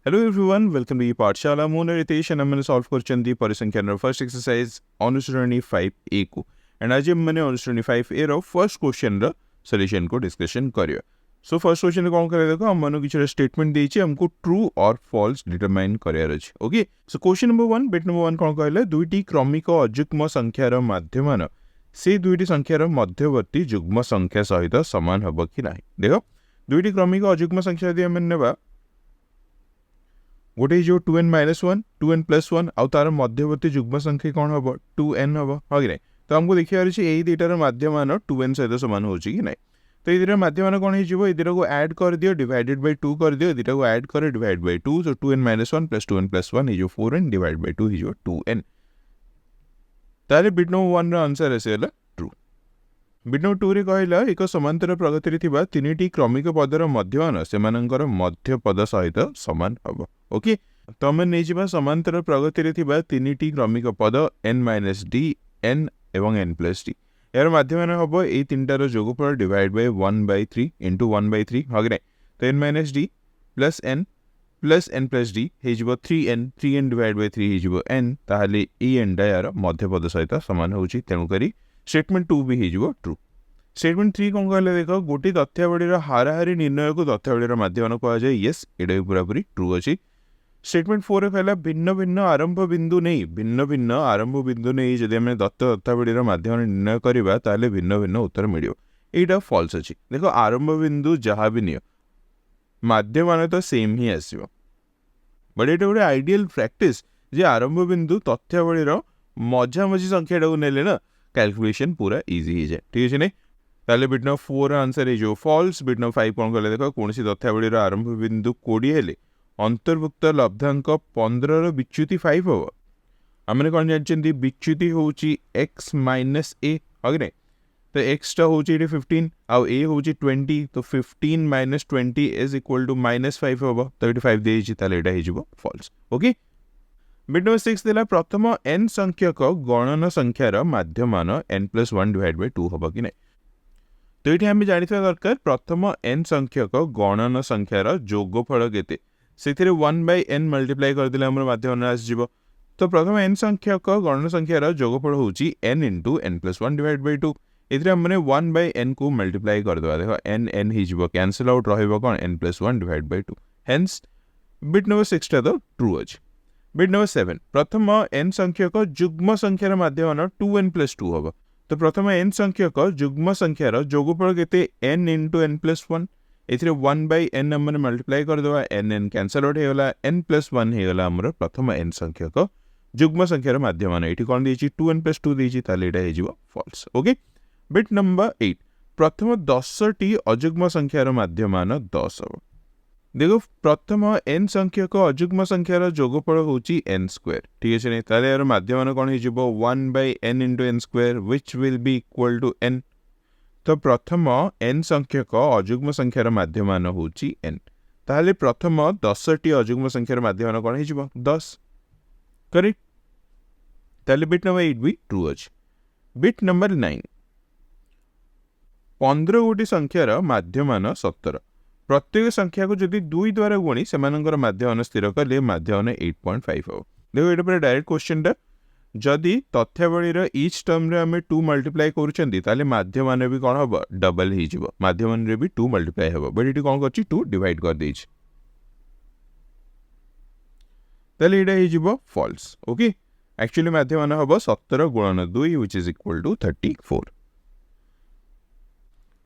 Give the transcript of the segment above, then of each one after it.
Hello everyone, welcome to पाठशाला मु Ritesh and मैंने सॉल्व करचंदी परिसंख्यान फर्स्ट एक्सरसाइज अनुसरणी 5A को एंड आज मैंने अनुसरणी 5A रो फर्स्ट क्वेश्चन रो सॉल्यूशन को डिस्कशन करियो। सो फर्स्ट क्वेश्चन कोन करे देखो हम मानो किछ स्टेटमेंट देछि हमको ट्रू और फॉल्स डिटरमाइन करियर अछि। Okay, so question number 1 bit number 1 कोन कहले दुईटी क्रमिक अयुग्म संख्यार माध्यमान से दुईटी संख्यार मध्यवर्ती युग्म संख्या सहित समान हबो कि नाही। देखो दुईटी क्रमिक अयुग्म संख्या यदि हम नेबा गोटे जो 2n - 1 2n + 1 आउ तार मध्यवर्ती युग्म संख्या कौन हम 2n हम हाँ कि तो हमको देखिए यही दुईटार माध्यमान 2n सहित सामान हो कि ना। तो ये माध्यमान कौन हो दुटा को ऐड कर दियो डिवाइडेड बाय 2 कर दियो दुटा को ऐड कर divide by 2 so 2n - 1 + 2n + 1 हो 4n डिवाइड बाय 2 हो 2n। ताले बिट नंबर 1 रो आंसर आसीला ट्रू। बिट नंबर 2 रे कहला एक समांतर प्रगति थिबा तीनिटी क्रमिक पदर मध्यमान सेमानंकर मध्य पद सहित समान हबो। ओके, तो हम नहीं जिबा समांतर प्रगति थिबा तीनिटी क्रमिक पद n - d n एवं n + d यार माध्यमान हबो ए तीनटार जोगफल डिवाइड बाय 1/3 * 1/3 हगरे तो n - d + n + d हे जिवो 3n डिवाइड बाय 3 हे जिवो n ताहाले ए n डा यार मध्य पद सहित समान होउची तेनु करी स्टेटमेंट 2 भी हे जिवो ट्रू। स्टेटमेंट 3 कोन कहले देखो गोटी तथ्यावलीर हाराहारी निर्णय को तथ्यावलीर माध्यमान कहा जाय। यस एडा भी पूरा पूरी ट्रू अछि। स्टेटमेंट 4 कहला भिन्न भिन्न आरंभ बिंदु नहीं जदि हम दत्त तथ्यावलीर माध्यम निर्णय करिबा ताले भिन्न भिन्न उत्तर मिलियो एटा फॉल्स अछि। देखो आरंभ बिंदु जहा भी नियो माध्यमान तो सेम ही आसीबो बट एटा गोटे आइडियल प्रैक्टिस जे आरंभ बिंदु तथ्यावलीर मझामझी संख्याटा को नेले ना कैलकुलेशन पूरा इजी हो जाए। ठीक है नहीं ताले बिट नंबर 4 आंसर है जो फॉल्स। बिट नंबर 5 कोन कहले देखो कोनसी तथ्यावलीर आरंभ बिंदु 20 हेले अंतर्भुक्त लब्धांक 15 रो विच्युति 5 हो। हमने कौन जानछंती विच्युति होची x - a अगने तो x टा होची 15 आउ a होची 20 तो 15 - 20 इज इक्वल टू -5 हो। तो 5 देछि ताले एटा हे जिवो फॉल्स। ओके, बिट नंबर 6 देला प्रथम n संख्यक गणन संख्यार माध्यमान n + 1 डिवाइड बाय 2 होबो कि नै। तो ये हम जानिथा दरकार प्रथम n संख्यक गणन संख्यार जोगफल केते से 1/n मल्टीप्लाई कर दिले हमर माध्यमान आस जीवो। तो प्रथम n संख्यक गणन संख्यार जोगफल होची n * n + 1 डिवाइड बाय 2 इतरे हमने 1/n को मल्टीप्लाई कर दवा देखो n ही जीवो कैंसिल आउट रहइबो कोन n + 1 divide by 2 hence bit number 6 टा तो ट्रू अछि। बिट नंबर 7 प्रथम n संख्यक युग्म संख्यार माध्यमान 2n + 2 होबो। तो प्रथम n संख्यक युग्म संख्यार जोगफल केते n * n + 1 इथरे 1/n हमने मल्टीप्लाई कर दवा n कैंसिल आउट हेगला n + 1 हेगला हमर प्रथम n संख्यक युग्म संख्यार माध्यमान एठी कोन देछि 2n + 2 देछि ताले एटा हे जिवो फॉल्स। ओके, बिट नंबर 8 प्रथम 10 टी अयुग्म संख्यार माध्यमान 10 हो। देखो प्रथम n संख्यक अयुग्म संख्यार जोगफल होची n²। ठीक है नै ताले यार माध्यमान कोन हे जिवो 1/n * n² which will be equal to n। तो प्रथम n संख्यक अयुग्म संख्यार माध्यमान होची n ताले प्रथम 10 टी अयुग्म संख्यार माध्यमान कोन हे जिवो 10 करेक्ट। ताले बिट नंबर 8 भी ट्रू अछि। बिट नंबर 9 15 गोटी संख्यार माध्यमान 17 प्रत्येक संख्या को जदि 2 द्वारा गुणी सेमानंकर माध्यमान स्थिर कले माध्यमान 8.5 हो। देखो एटा पर डायरेक्ट क्वेश्चन टा जदि तथ्यावलीर ईच टर्म रे हमें 2 मल्टीप्लाई करूछंती ताले माध्यमान भी कोन हबो डबल ही जिवो माध्यमान रे भी 2 मल्टीप्लाई हबो बट इटी कोन करछि 2 डिवाइड कर देछि ताले एटा ही जिवो फॉल्स। ओके, एक्चुअली माध्यमान हबो 17 × 2 which is equal to 34।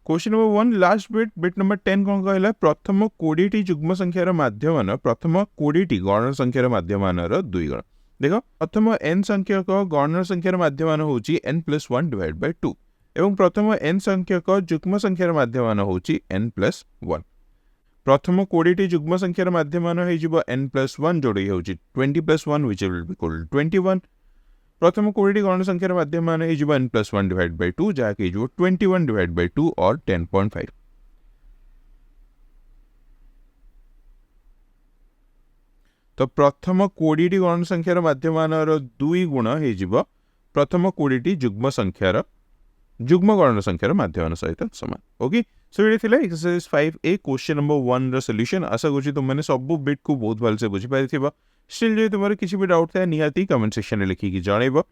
Question number 1 last bit number 10 कोन कहला प्रथम 20 टी युग्म संख्यार माध्यमान प्रथम 20 टी गणन संख्यार माध्यमान 2 गुण। देखो प्रथम n संख्यक गणन संख्यार माध्यमान होची n + 1 डिवाइड बाय 2 एवं प्रथम n संख्यक युग्म संख्यार माध्यमान होची n + 1। प्रथम 20 टी युग्म संख्यार माध्यमान हे जिवो n + 1 जोड़ी होची 20 + 1 which will be equal to 21। प्रथम 20 टी गणन संख्यार माध्यमान हे जिवो n + 1 डिवाइड बाय 2 जहा के जिवो 21 डिवाइड बाय 2 और 10.5। तो प्रथम 20 टी गणन संख्यार माध्यमान 2 गुण हे जिवो प्रथम 20 टी युग्म गणन संख्यार माध्यमान सहित समान। ओके, सो ये थिला एक्सरसाइज 5A क्वेश्चन नंबर 1 रो सॉल्यूशन। आशा करूँ तुमने सब बिट को बहुत भलसे बुझी पारिथिबो। स्टिल जो तुम्हारे किसी भी डाउट था निहाती कमेंट सेक्शन में लिखिकी जणैबो।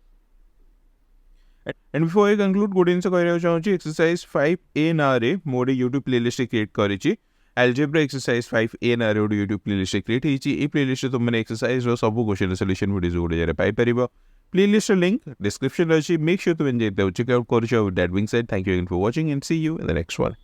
एंड बिफोर आई कंक्लूड गोटे जिनस कहना चाहूँगी एक्सरसाइज 5A ना रे मोटे यूट्यूब प्लेलिस्ट क्रिएट करी एल्जेब्रा एक्सरसाइज 5A ना रे गोटे यूट्यूब प्लेलिस्ट क्रिएट होती प्लेलिस्ट तुमने एक्सरसाइज सब क्वेश्चन सॉल्यूशन वीडियोस गोटे जगह पाइपर। प्लेलिस्ट लिंक डिस्क्रिप्शन अच्छी। मेक श्योर तुम चेकआउट कर। That being said, thank you for watching and see you in the next one.